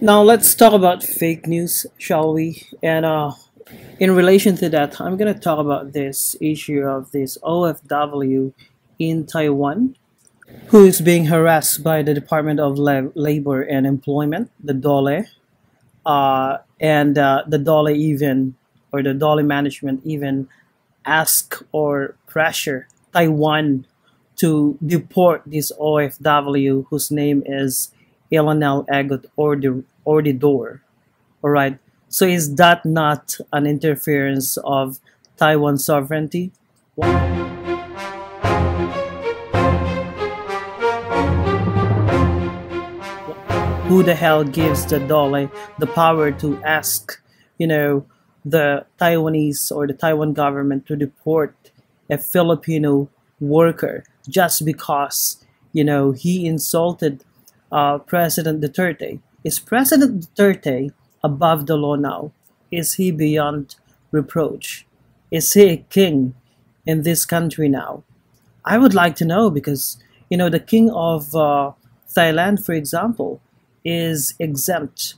Now let's talk about fake news, shall we? And in relation to that, I'm gonna talk about this issue of this OFW in Taiwan, who is being harassed by the Department of Labor and Employment, the DOLE, and the DOLE even, or the DOLE management even ask or pressure Taiwan to deport this OFW whose name is Ilanel Agot Ordidor. All right. So is that not an interference of Taiwan sovereignty? Who the hell gives the Dole the power to ask, you know, the Taiwanese or the Taiwan government to deport a Filipino worker just because, he insulted President Duterte? Is President Duterte above the law now? Is he beyond reproach? Is he a king in this country now? I would like to know because, the king of Thailand, for example, is exempt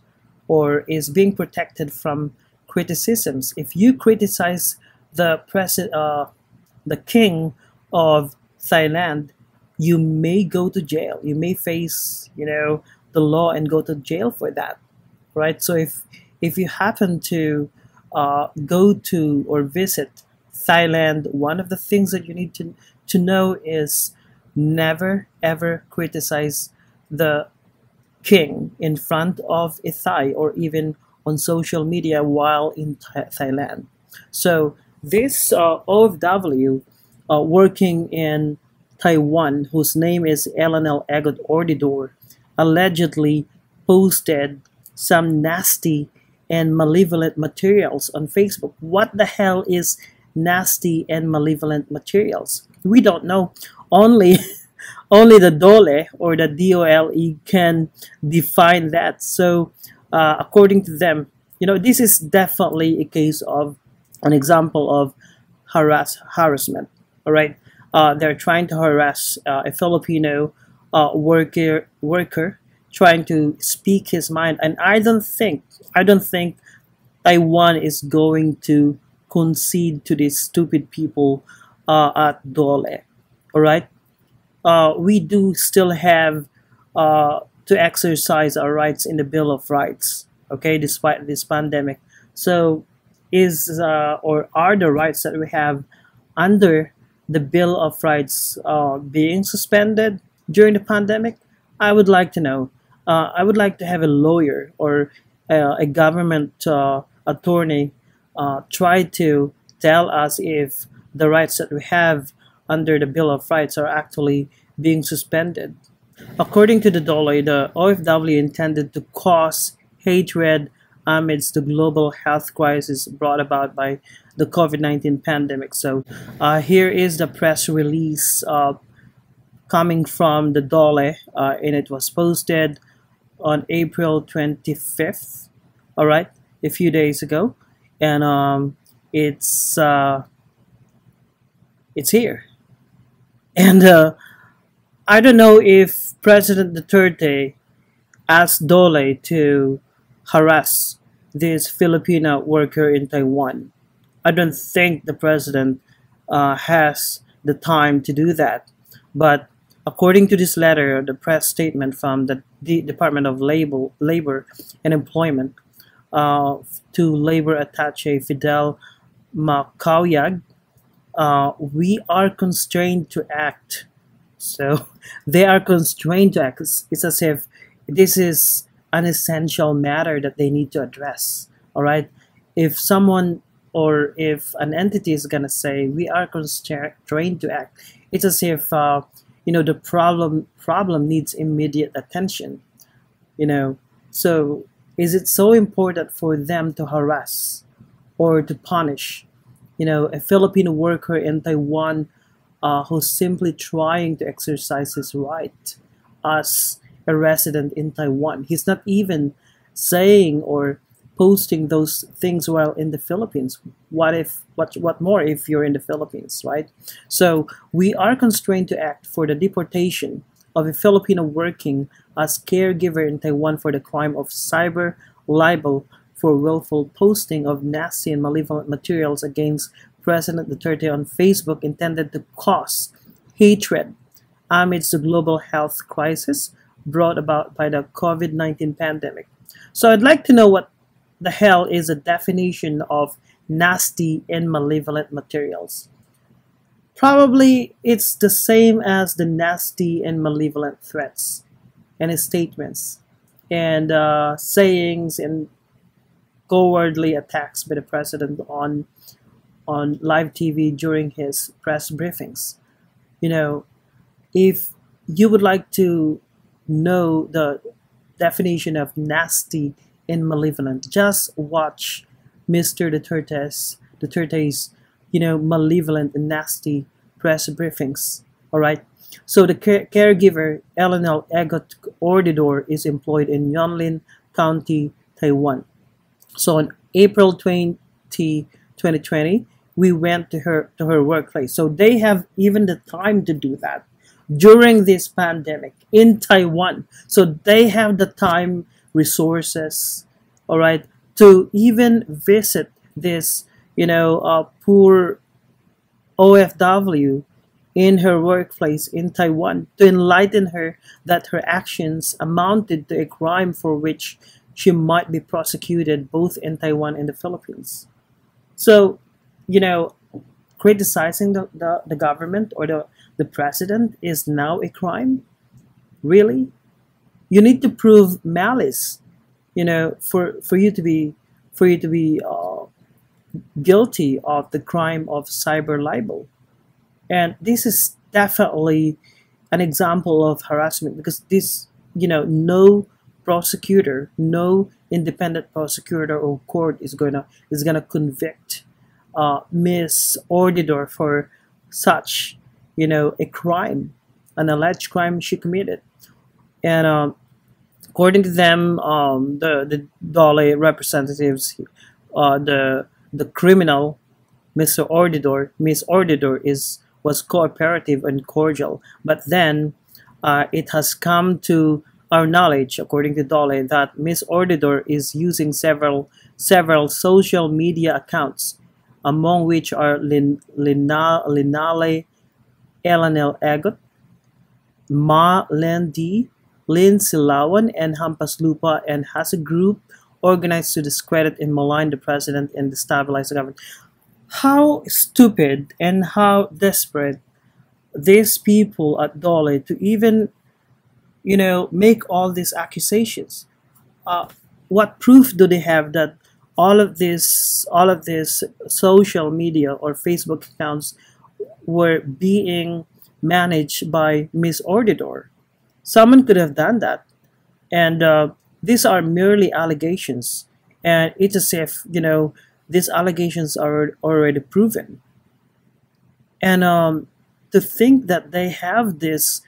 or is being protected from criticisms. If you criticize the king of Thailand, you may go to jail. You may face, the law and go to jail for that, right? So if you happen to go to or visit Thailand, one of the things that you need to know is never ever criticize the king in front of a Thai or even on social media while in Thailand. So this OFW working in Taiwan, whose name is Elanel Agot Ordidor, allegedly posted some nasty and malevolent materials on Facebook. What the hell is nasty and malevolent materials? We don't know. Only only the DOLE or the DOLE can define that. So according to them, this is definitely a case of an example of harassment. All right, they're trying to harass a Filipino worker trying to speak his mind, and I don't think Taiwan is going to concede to these stupid people at DOLE. All right, we do still have to exercise our rights in the Bill of Rights, okay, despite this pandemic. So, or are the rights that we have under the Bill of Rights being suspended during the pandemic? I would like to know. I would like to have a lawyer or a government attorney try to tell us if the rights that we have under the Bill of Rights are actually being suspended. According to the DOLE, the OFW intended to cause hatred amidst the global health crisis brought about by the COVID-19 pandemic. So here is the press release coming from the DOLE, and it was posted on April 25th, all right, a few days ago. And it's here. And I don't know if President Duterte asked Dole to harass this Filipino worker in Taiwan. I don't think the president has the time to do that. But according to this letter, the press statement from the Department of Labor and Employment to Labor Attaché Fidel Macauyag, we are constrained to act. So they are constrained to act. It's as if this is an essential matter that they need to address. All right. If someone or if an entity is gonna say we are constrained to act, it's as if the problem needs immediate attention. So is it so important for them to harass or to punish a Filipino worker in Taiwan who's simply trying to exercise his right as a resident in Taiwan? He's not even saying or posting those things while in the Philippines. What more if you're in the Philippines, right? So we are constrained to act for the deportation of a Filipino working as caregiver in Taiwan for the crime of cyber libel for willful posting of nasty and malevolent materials against President Duterte on Facebook intended to cause hatred amidst the global health crisis brought about by the COVID-19 pandemic. So I'd like to know what the hell is a definition of nasty and malevolent materials. Probably it's the same as the nasty and malevolent threats and statements and sayings and cowardly attacks by the president on live TV during his press briefings. You know, if you would like to know the definition of nasty and malevolent, just watch Mr. Duterte's malevolent and nasty press briefings. All right. So the caregiver Eleanor Egot Ordidor is employed in Yonlin County, Taiwan. So on April 2020, we went to her workplace. So they have even the time to do that during this pandemic in Taiwan. So they have the time, resources, all right, to even visit this, poor OFW in her workplace in Taiwan to enlighten her that her actions amounted to a crime for which she might be prosecuted both in Taiwan and the Philippines. So, criticizing the government or the president is now a crime? Really? You need to prove malice, for you to be guilty of the crime of cyber libel. And this is definitely an example of harassment because this, no prosecutor, no independent prosecutor or court is gonna convict Miss Ordidor for such, a crime, an alleged crime she committed. And according to them, the Dole representatives, the criminal, Miss Ordidor was cooperative and cordial. But then it has come to our knowledge, according to Dole, that Miss Ordidor is using several social media accounts, among which are Linale Elanel Egot, Ma Lendi, Lin Silawan, and Hampas Lupa, and has a group organized to discredit and malign the president and destabilize the government. How stupid and how desperate these people at Dole to even, make all these accusations. What proof do they have that all of these social media or Facebook accounts were being managed by Miss Ordidor? Someone could have done that. And these are merely allegations. And it's as if, these allegations are already proven. And to think that they have this,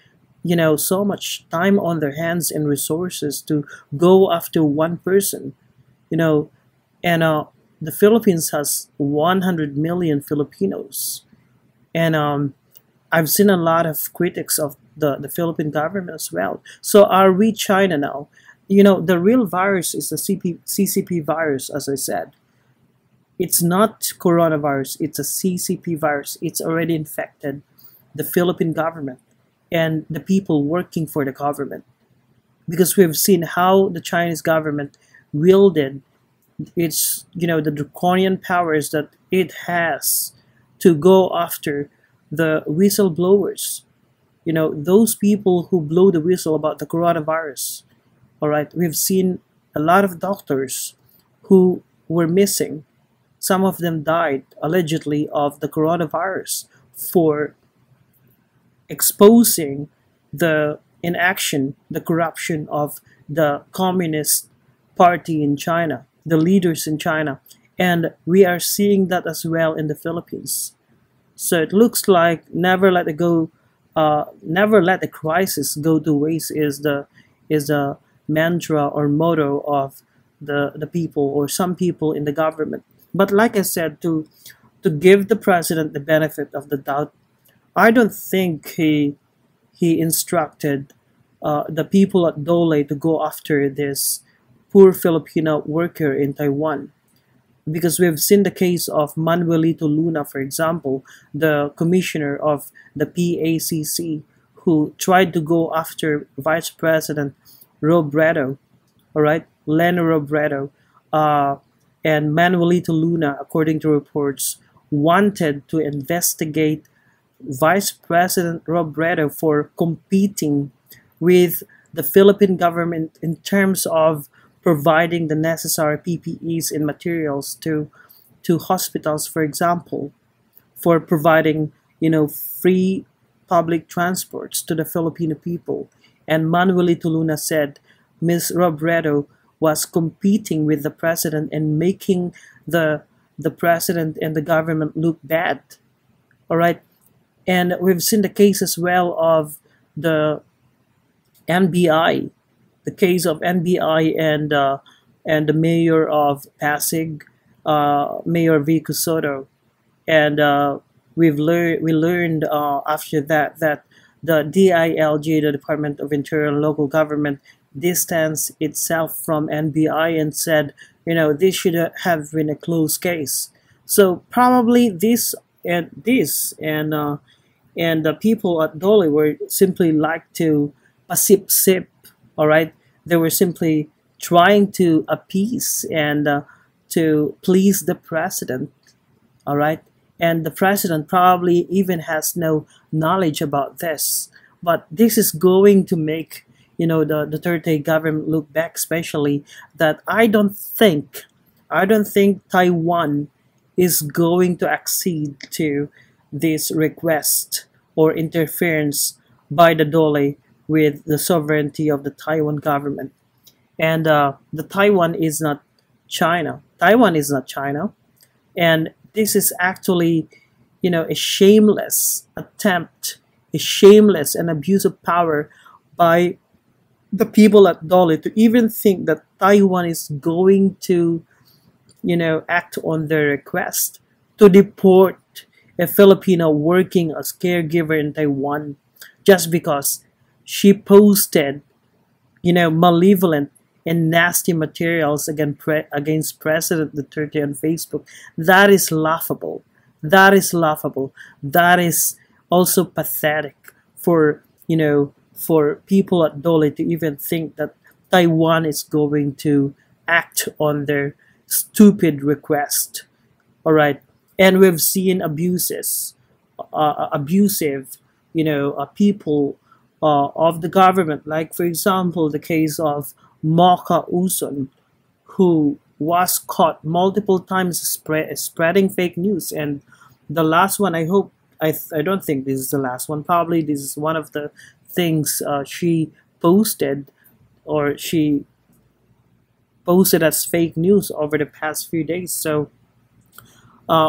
so much time on their hands and resources to go after one person, and the Philippines has 100 million Filipinos. And I've seen a lot of critics of the Philippine government as well. So are we China now? The real virus is the CCP virus, as I said. It's not coronavirus, it's a CCP virus. It's already infected the Philippine government and the people working for the government. Because we've seen how the Chinese government wielded its, the draconian powers that it has to go after the whistleblowers. Those people who blow the whistle about the coronavirus. All right, we've seen a lot of doctors who were missing. Some of them died, allegedly, of the coronavirus for exposing the inaction, the corruption of the Communist Party in China, the leaders in China. And we are seeing that as well in the Philippines. So it looks like never let the crisis go to waste is the mantra or motto of the people or some people in the government. But like I said, to give the president the benefit of the doubt, I don't think he instructed the people at Dole to go after this poor Filipino worker in Taiwan. Because we've seen the case of Manuelito Luna, for example, the commissioner of the PACC, who tried to go after Vice President Robredo, all right, Leno Robredo, and Manuelito Luna, according to reports, wanted to investigate Vice President Robredo for competing with the Philippine government in terms of providing the necessary PPEs and materials to hospitals, for example, for providing free public transports to the Filipino people. And Manuelito Luna said Ms. Robredo was competing with the president and making the president and the government look bad. All right. And we've seen the case as well of the NBI, the case of NBI and the mayor of Pasig, Mayor Vico Soto, and we learned after that that the DILG, the Department of Interior and Local Government, distanced itself from NBI and said, this should have been a closed case. So probably this and the people at Dole were simply like to pasip-sip, all right? They were simply trying to appease and to please the president, all right? And the president probably even has no knowledge about this. But this is going to make, the Duterte government look back, especially that I don't think Taiwan is going to accede to this request or interference by the Dole with the sovereignty of the Taiwan government. And the Taiwan is not China. Taiwan is not China. And this is actually, a shameless attempt, a shameless and abuse of power by the people at Dole to even think that Taiwan is going to, act on their request to deport a Filipino working as caregiver in Taiwan just because she posted, malevolent and nasty materials against President Duterte on Facebook. That is laughable. That is laughable. That is also pathetic for, for people at Dole to even think that Taiwan is going to act on their stupid request. All right. And we've seen abusive, people of the government. Like, for example, the case of Mocha Uson, who was caught multiple times spreading fake news. And the last one, I don't think this is the last one. Probably this is one of the things she posted as fake news over the past few days. So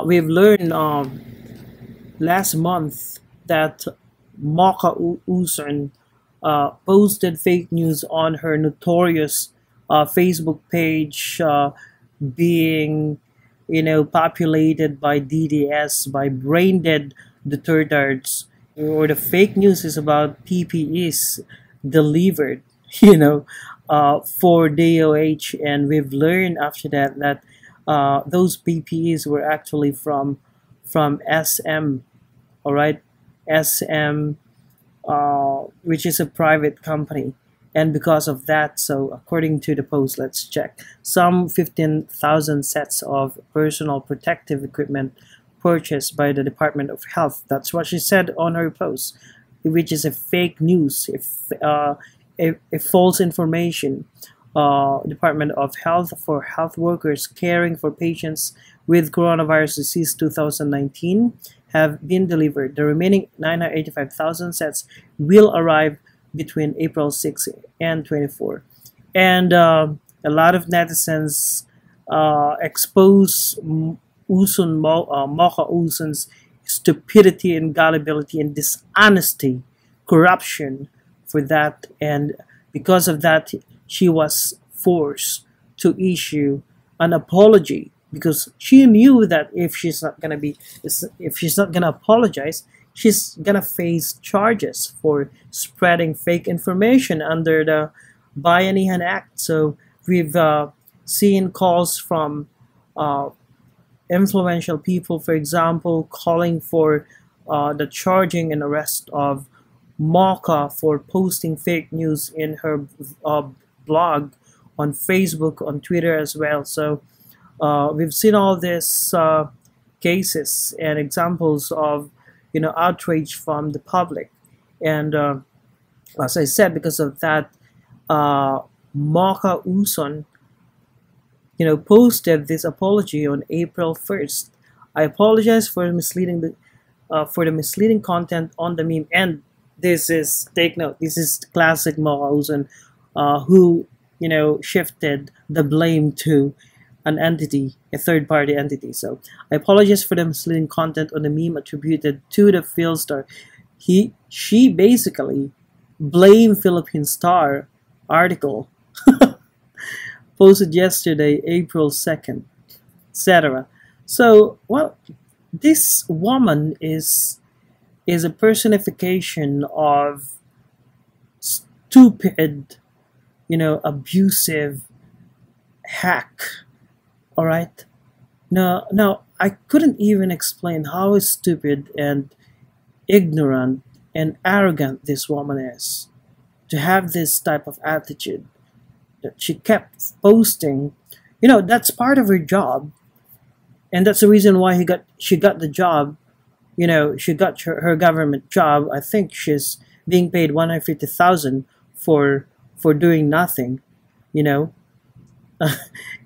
we've learned last month that Mocha Uson posted fake news on her notorious Facebook page, being, populated by DDS, by brain dead Dutertards, or the fake news is about PPEs delivered, for DOH, and we've learned after that those PPEs were actually from SM, all right, SM, which is a private company. And because of that, so according to the post, let's check, some 15,000 sets of personal protective equipment purchased by the Department of Health. That's what she said on her post, which is a fake news, a false information. Department of Health for health workers caring for patients with coronavirus disease 2019 have been delivered. The remaining 985,000 sets will arrive between April 6 and 24. And a lot of netizens expose Mocha Uson's stupidity and gullibility and dishonesty, corruption for that. And because of that, she was forced to issue an apology, because she knew that if she's not gonna apologize, she's gonna face charges for spreading fake information under the Bayanihan Act. So we've seen calls from uh, influential people, for example, calling for the charging and arrest of Mocha for posting fake news in her uh, blog on Facebook, on Twitter as well. So we've seen all these cases and examples of outrage from the public, and as I said, because of that, Mocha Uson posted this apology on April 1st. I apologize for the misleading content on the meme. And this is, take note, this is classic Mohausen, who shifted the blame to an entity, a third-party entity. So I apologize for the misleading content on the meme attributed to the Phil star. She basically blamed Philippine Star article posted yesterday, April 2nd, etc. So, well, this woman is a personification of stupid, abusive hack. All right. Now I couldn't even explain how stupid and ignorant and arrogant this woman is to have this type of attitude that she kept posting. That's part of her job, and that's the reason why she got the job. She got her government job. I think she's being paid 150,000 for doing nothing. you know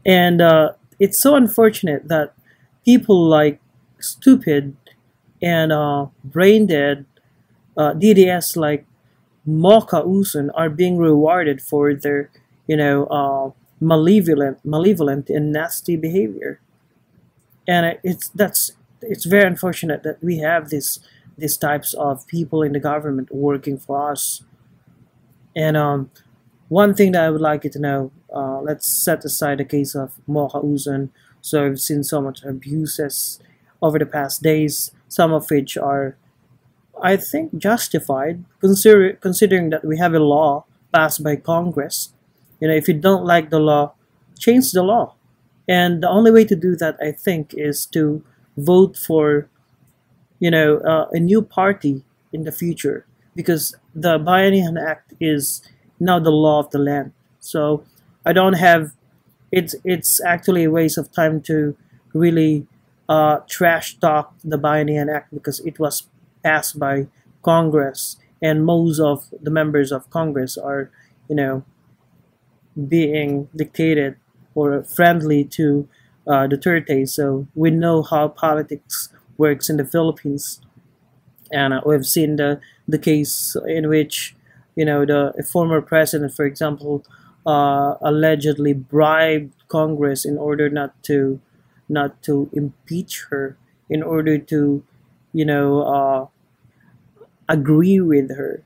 and it's so unfortunate that people like stupid and brain dead DDS like Mocha Usun are being rewarded for their malevolent and nasty behavior. And it's very unfortunate that we have these types of people in the government working for us. And one thing that I would like you to know, let's set aside the case of Mocha Usun. So I've seen so much abuses over the past days, some of which are, I think, justified, considering that we have a law passed by Congress. If you don't like the law, change the law. And the only way to do that, I think, is to vote for, a new party in the future, because the Bayanihan Act is now the law of the land. So I don't have. It's actually a waste of time to really trash talk the Bayanihan Act, because it was passed by Congress, and most of the members of Congress are, being dictated or friendly to Duterte. So we know how politics works in the Philippines, and we've seen the case in which the former president, for example, allegedly bribed Congress in order not to impeach her, in order to agree with her.